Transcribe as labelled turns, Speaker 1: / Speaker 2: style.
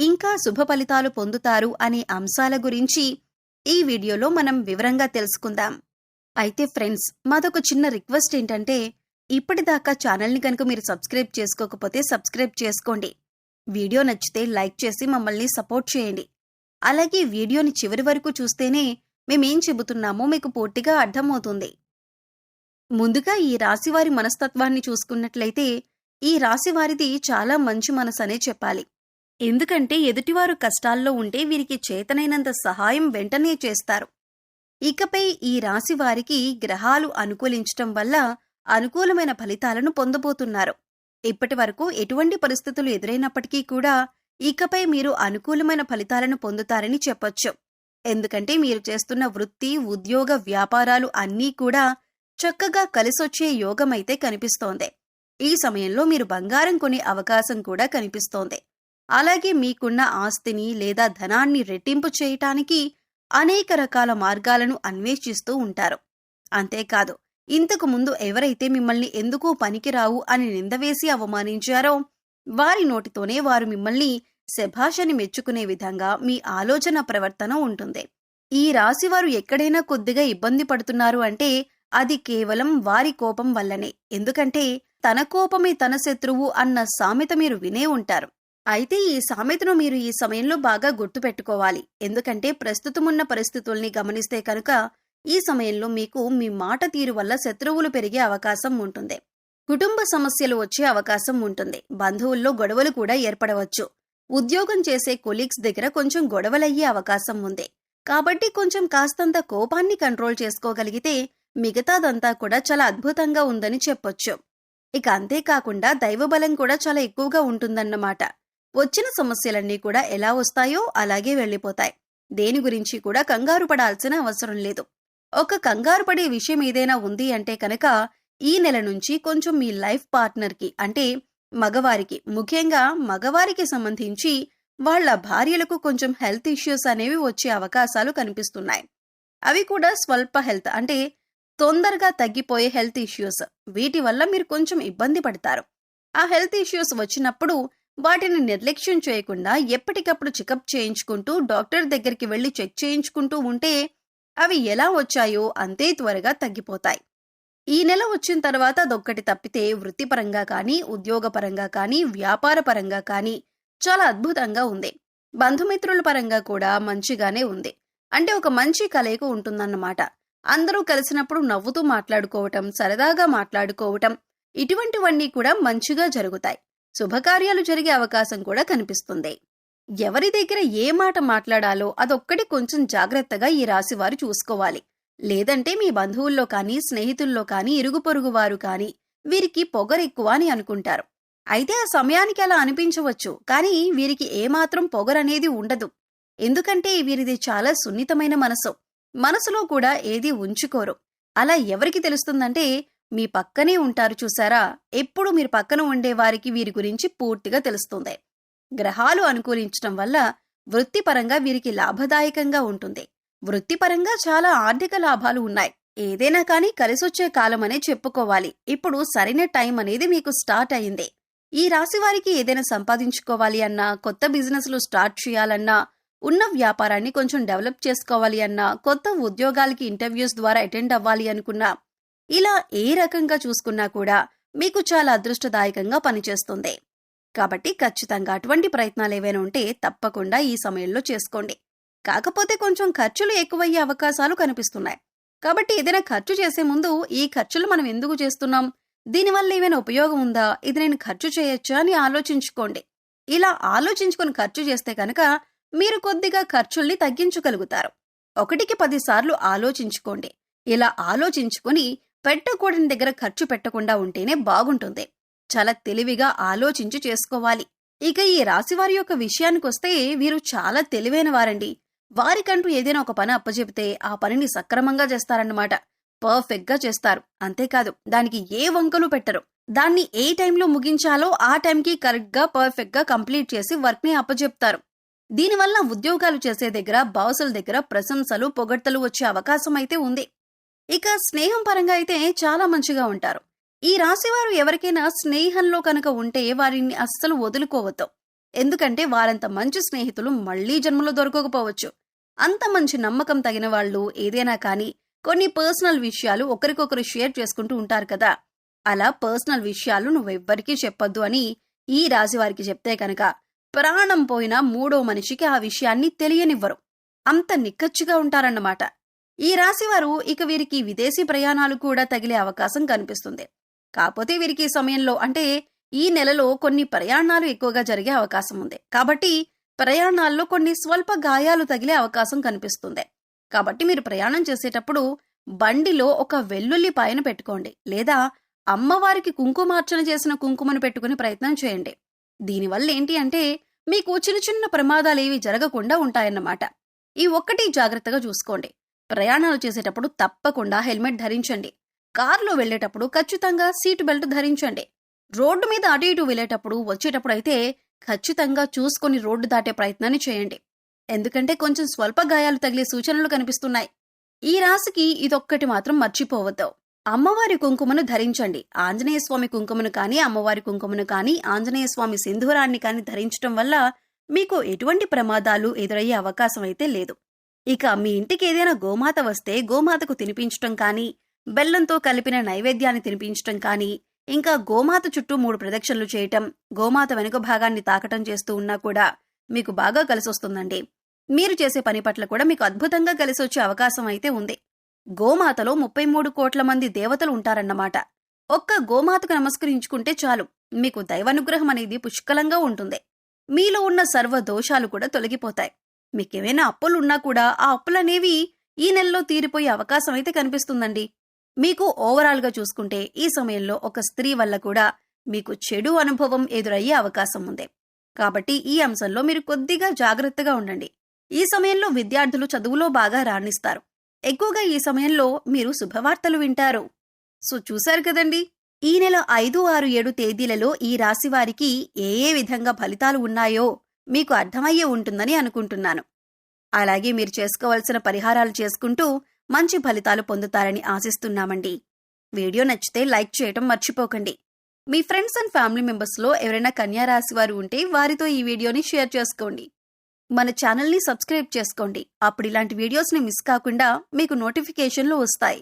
Speaker 1: ఇంకా శుభ ఫలితాలు పొందుతారు అనే అంశాల గురించి ఈ వీడియోలో మనం వివరంగా తెలుసుకుందాం. అయితే ఫ్రెండ్స్, మాదొక చిన్న రిక్వెస్ట్ ఏంటంటే, ఇప్పటిదాకా ఛానల్ని కనుక మీరు సబ్స్క్రైబ్ చేసుకోకపోతే సబ్స్క్రైబ్ చేసుకోండి. వీడియో నచ్చితే లైక్ చేసి మమ్మల్ని సపోర్ట్ చేయండి. అలాగే వీడియోని చివరి వరకు చూస్తేనే మేమేం చెబుతున్నామో మీకు పూర్తిగా అర్థమవుతుంది. ముందుగా ఈ రాశివారి మనస్తత్వాన్ని చూసుకున్నట్లయితే, ఈ రాశివారిది చాలా మంచి మనసనే చెప్పాలి. ఎందుకంటే ఎదుటివారు కష్టాల్లో ఉంటే వీరికి చేతనైనంత సహాయం వెంటనే చేస్తారు. ఇకపై ఈ రాశివారికి గ్రహాలు అనుకూలించటం వల్ల అనుకూలమైన ఫలితాలను పొందబోతున్నారు. ఇప్పటి వరకు ఎటువంటి పరిస్థితులు ఎదురైనప్పటికీ కూడా ఇకపై మీరు అనుకూలమైన ఫలితాలను పొందుతారని చెప్పొచ్చు. ఎందుకంటే మీరు చేస్తున్న వృత్తి, ఉద్యోగ, వ్యాపారాలు అన్నీ కూడా చక్కగా కలిసొచ్చే యోగమైతే కనిపిస్తోంది. ఈ సమయంలో మీరు బంగారం కొనే అవకాశం కూడా కనిపిస్తోంది. అలాగే మీకున్న ఆస్తిని లేదా ధనాన్ని రెట్టింపు చేయటానికి అనేక రకాల మార్గాలను అన్వేషిస్తూ ఉంటారు. అంతేకాదు, ఇంతకు ముందు ఎవరైతే మిమ్మల్ని ఎందుకూ పనికిరావు అని నిందవేసి అవమానించారో వారి నోటితోనే వారు మిమ్మల్ని శభాషని మెచ్చుకునే విధంగా మీ ఆలోచన ప్రవర్తన ఉంటుంది. ఈ రాశివారు ఎక్కడైనా కొద్దిగా ఇబ్బంది పడుతున్నారు అంటే అది కేవలం వారి కోపం వల్లనే. ఎందుకంటే తన కోపమే తన శత్రువు అన్న సామెత మీరు వినే ఉంటారు. అయితే ఈ సామెతను మీరు ఈ సమయంలో బాగా గుర్తుపెట్టుకోవాలి. ఎందుకంటే ప్రస్తుతమున్న పరిస్థితుల్ని గమనిస్తే కనుక ఈ సమయంలో మీకు మీ మాట తీరు వల్ల శత్రువులు పెరిగే అవకాశం ఉంటుంది. కుటుంబ సమస్యలు వచ్చే అవకాశం ఉంటుంది. బంధువుల్లో గొడవలు కూడా ఏర్పడవచ్చు. ఉద్యోగం చేసే కొలీగ్స్ దగ్గర కొంచెం గొడవలయ్యే అవకాశం ఉంది. కాబట్టి కొంచెం కాస్తంత కోపాన్ని కంట్రోల్ చేసుకోగలిగితే మిగతాదంతా కూడా చాలా అద్భుతంగా ఉందని చెప్పొచ్చు. ఇక అంతేకాకుండా దైవబలం కూడా చాలా ఎక్కువగా ఉంటుందన్నమాట. వచ్చిన సమస్యలన్నీ కూడా ఎలా వస్తాయో అలాగే వెళ్ళిపోతాయి. దేని గురించి కూడా కంగారు పడాల్సిన అవసరం లేదు. ఒక కంగారు పడే విషయం ఏదైనా ఉంది అంటే కనుక ఈ నెల నుంచి కొంచెం మీ లైఫ్ పార్ట్నర్కి, అంటే మగవారికి, ముఖ్యంగా మగవారికి సంబంధించి వాళ్ల భార్యలకు కొంచెం హెల్త్ ఇష్యూస్ అనేవి వచ్చే అవకాశాలు కనిపిస్తున్నాయి. అవి కూడా స్వల్ప హెల్త్, అంటే తొందరగా తగ్గిపోయే హెల్త్ ఇష్యూస్. వీటి వల్ల మీరు కొంచెం ఇబ్బంది పడతారు. ఆ హెల్త్ ఇష్యూస్ వచ్చినప్పుడు వాటిని నిర్లక్ష్యం చేయకుండా ఎప్పటికప్పుడు చెకప్ చేయించుకుంటూ డాక్టర్ దగ్గరికి వెళ్లి చెక్ చేయించుకుంటూ ఉంటే అవి ఎలా వచ్చాయో అంతే త్వరగా తగ్గిపోతాయి. ఈ నెల వచ్చిన తర్వాత అదొక్కటి తప్పితే వృత్తిపరంగా కానీ, ఉద్యోగపరంగా కానీ, వ్యాపార పరంగా కానీ చాలా అద్భుతంగా ఉంది. బంధుమిత్రుల పరంగా కూడా మంచిగానే ఉంది. అంటే ఒక మంచి కలయిక ఉంటుందన్నమాట. అందరూ కలిసినప్పుడు నవ్వుతూ మాట్లాడుకోవటం, సరదాగా మాట్లాడుకోవటం, ఇటువంటివన్నీ కూడా మంచిగా జరుగుతాయి. శుభకార్యాలు జరిగే అవకాశం కూడా కనిపిస్తుంది. ఎవరి దగ్గర ఏ మాట మాట్లాడాలో అదొక్కటి కొంచెం జాగ్రత్తగా ఈ రాశివారు చూసుకోవాలి. లేదంటే మీ బంధువుల్లో కానీ, స్నేహితుల్లో కానీ, ఇరుగు పొరుగు వారు కానీ వీరికి పొగరెక్కువ అని అనుకుంటారు. అయితే ఆ సమయానికి అలా అనిపించవచ్చు, కానీ వీరికి ఏమాత్రం పొగరనేది ఉండదు. ఎందుకంటే వీరిది చాలా సున్నితమైన మనసు. మనసులో కూడా ఏదీ ఉంచుకోరు. అలా ఎవరికి తెలుస్తుందంటే మీ పక్కనే ఉంటారు చూసారా, ఎప్పుడు మీరు పక్కన ఉండేవారికి వీరి గురించి పూర్తిగా తెలుస్తుంది. గ్రహాలు అనుకూలించటం వల్ల వృత్తిపరంగా వీరికి లాభదాయకంగా ఉంటుంది. వృత్తిపరంగా చాలా ఆర్థిక లాభాలు ఉన్నాయి. ఏదైనా కానీ కలిసొచ్చే కాలమనే చెప్పుకోవాలి. ఇప్పుడు సరైన టైం అనేది మీకు స్టార్ట్ అయింది. ఈ రాశి వారికి ఏదైనా సంపాదించుకోవాలి అన్నా, కొత్త బిజినెస్లు స్టార్ట్ చేయాలన్నా, ఉన్న వ్యాపారాన్ని కొంచెం డెవలప్ చేసుకోవాలి అన్నా, కొత్త ఉద్యోగాలకి ఇంటర్వ్యూస్ ద్వారా అటెండ్ అవ్వాలి అనుకున్నా, ఇలా ఏ రకంగా చూసుకున్నా కూడా మీకు చాలా అదృష్టదాయకంగా పనిచేస్తుంది. కాబట్టి ఖచ్చితంగా అటువంటి ప్రయత్నాలు ఏవైనా ఉంటే తప్పకుండా ఈ సమయంలో చేసుకోండి. కాకపోతే కొంచెం ఖర్చులు ఎక్కువయ్యే అవకాశాలు కనిపిస్తున్నాయి. కాబట్టి ఏదైనా ఖర్చు చేసే ముందు ఈ ఖర్చులు మనం ఎందుకు చేస్తున్నాం, దీనివల్ల ఏమైనా ఉపయోగం ఉందా, ఇది నేను ఖర్చు చేయొచ్చా అని ఆలోచించుకోండి. ఇలా ఆలోచించుకొని ఖర్చు చేస్తే కనుక మీరు కొద్దిగా ఖర్చుల్ని తగ్గించగలుగుతారు. 1కి 10 సార్లు ఆలోచించుకోండి. ఇలా ఆలోచించుకొని పెట్టకూడని దగ్గర ఖర్చు పెట్టకుండా ఉంటేనే బాగుంటుంది. చాలా తెలివిగా ఆలోచించి చేసుకోవాలి. ఇక ఈ రాశివారి యొక్క విషయానికొస్తే వీరు చాలా తెలివైన వారండి. వారికంటూ ఏదైనా ఒక పని అప్పచెబితే ఆ పనిని సక్రమంగా చేస్తారన్నమాట. పర్ఫెక్ట్ గా చేస్తారు. అంతేకాదు దానికి ఏ వంకలు పెట్టరు. దాన్ని ఏ టైంలో ముగించాలో ఆ టైంకి కరెక్ట్ గా పర్ఫెక్ట్ గా కంప్లీట్ చేసి వర్క్ ని అప్పచెప్తారు. దీనివల్ల ఉద్యోగాలు చేసే దగ్గర, బాసుల దగ్గర ప్రశంసలు, పొగడ్తలు వచ్చే అవకాశం అయితే ఉంది. ఇక స్నేహం పరంగా అయితే చాలా మంచిగా ఉంటారు. ఈ రాశివారు ఎవరికైనా స్నేహంలో కనుక ఉంటే వారిని అస్సలు వదులుకోవద్దు. ఎందుకంటే వారంత మంచి స్నేహితులు మళ్లీ జన్మలో దొరకకపోవచ్చు. అంత మంచి నమ్మకం తగిన వాళ్ళు ఏదైనా కానీ కొన్ని పర్సనల్ విషయాలు ఒకరికొకరు షేర్ చేసుకుంటూ ఉంటారు కదా, అలా పర్సనల్ విషయాలు నువ్వెవ్వరికీ చెప్పొద్దు అని ఈ రాశి వారికి చెప్తే కనుక ప్రాణం పోయినా మూడో మనిషికి ఆ విషయాన్ని తెలియనివ్వరు. అంత నిక్కచ్చిగా ఉంటారన్నమాట. ఈ రాశివారు ఇక వీరికి విదేశీ ప్రయాణాలు కూడా తగిలే అవకాశం కనిపిస్తుంది. కాకపోతే వీరికి ఈ సమయంలో అంటే ఈ నెలలో కొన్ని ప్రయాణాలు ఎక్కువగా జరిగే అవకాశం ఉంది. కాబట్టి ప్రయాణాల్లో కొన్ని స్వల్ప గాయాలు తగిలే అవకాశం కనిపిస్తుంది. కాబట్టి మీరు ప్రయాణం చేసేటప్పుడు బండిలో ఒక వెల్లుల్లి పాయను పెట్టుకోండి, లేదా అమ్మవారికి కుంకుమార్చన చేసిన కుంకుమను పెట్టుకుని ప్రయత్నం చేయండి. దీనివల్ల ఏంటి అంటే మీకు చిన్న చిన్న ప్రమాదాలేవి జరగకుండా ఉంటాయన్నమాట. ఈ ఒక్కటి జాగ్రత్తగా చూసుకోండి. ప్రయాణాలు చేసేటప్పుడు తప్పకుండా హెల్మెట్ ధరించండి. కారులో వెళ్లేటప్పుడు ఖచ్చితంగా సీటు బెల్ట్ ధరించండి. రోడ్డు మీద అటు ఇటు వెళ్లేటప్పుడు వచ్చేటప్పుడు అయితే ఖచ్చితంగా చూసుకొని రోడ్డు దాటే ప్రయత్నాన్ని చేయండి. ఎందుకంటే కొంచెం స్వల్ప గాయాలు తగిలే సూచనలు కనిపిస్తున్నాయి. ఈ రాశికి ఇదొక్కటి మాత్రం మర్చిపోవద్దు. అమ్మవారి కుంకుమను ధరించండి. ఆంజనేయ స్వామి కుంకుమను కానీ, అమ్మవారి కుంకుమను కానీ, ఆంజనేయ స్వామి సింధూరాన్ని కానీ ధరించడం వల్ల మీకు ఎటువంటి ప్రమాదాలు ఎదురయ్యే అవకాశం అయితే లేదు. ఇక మీ ఇంటికి ఏదైనా గోమాత వస్తే గోమాతకు తినిపించటం కానీ, బెల్లంతో కలిపిన నైవేద్యాన్ని తినిపించటం కానీ, ఇంకా గోమాత చుట్టూ 3 ప్రదక్షిణలు చేయటం, గోమాత వెనుక భాగాన్ని తాకటం చేస్తూ ఉన్నా కూడా మీకు బాగా కలిసొస్తుందండి. మీరు చేసే పని పట్ల కూడా మీకు అద్భుతంగా కలిసొచ్చే అవకాశం అయితే ఉంది. గోమాతలో 33 కోట్ల మంది దేవతలు ఉంటారన్నమాట. ఒక్క గోమాతకు నమస్కరించుకుంటే చాలు, మీకు దైవానుగ్రహం అనేది పుష్కలంగా ఉంటుంది. మీలో ఉన్న సర్వ దోషాలు కూడా తొలగిపోతాయి. మీకేమైనా అప్పులున్నా కూడా ఆ అప్పులనేవి ఈ నెలలో తీరిపోయే అవకాశం అయితే కనిపిస్తుందండి. మీకు ఓవరాల్గా చూసుకుంటే ఈ సమయంలో ఒక స్త్రీ వల్ల కూడా మీకు చెడు అనుభవం ఎదురయ్యే అవకాశం ఉంది. కాబట్టి ఈ అంశంలో మీరు కొద్దిగా జాగ్రత్తగా ఉండండి. ఈ సమయంలో విద్యార్థులు చదువులో బాగా రాణిస్తారు. ఎక్కువగా ఈ సమయంలో మీరు శుభవార్తలు వింటారు. సో చూశారు కదండి, ఈ నెల 5, 6, 7 తేదీలలో ఈ రాశి వారికి ఏ ఏ విధంగా ఫలితాలు ఉన్నాయో మీకు అర్థమయ్యే ఉంటుందని అనుకుంటున్నాను. అలాగే మీరు చేసుకోవాల్సిన పరిహారాలు చేసుకుంటూ మంచి ఫలితాలు పొందుతారని ఆశిస్తున్నామండి. వీడియో నచ్చితే లైక్ చేయటం మర్చిపోకండి. మీ ఫ్రెండ్స్ అండ్ ఫ్యామిలీ మెంబర్స్లో ఎవరైనా కన్యా రాశి వారు ఉంటే వారితో ఈ వీడియోని షేర్ చేసుకోండి. మన ఛానల్ని సబ్స్క్రైబ్ చేసుకోండి. అప్పుడు ఇలాంటి వీడియోస్ని మిస్ కాకుండా మీకు నోటిఫికేషన్లు వస్తాయి.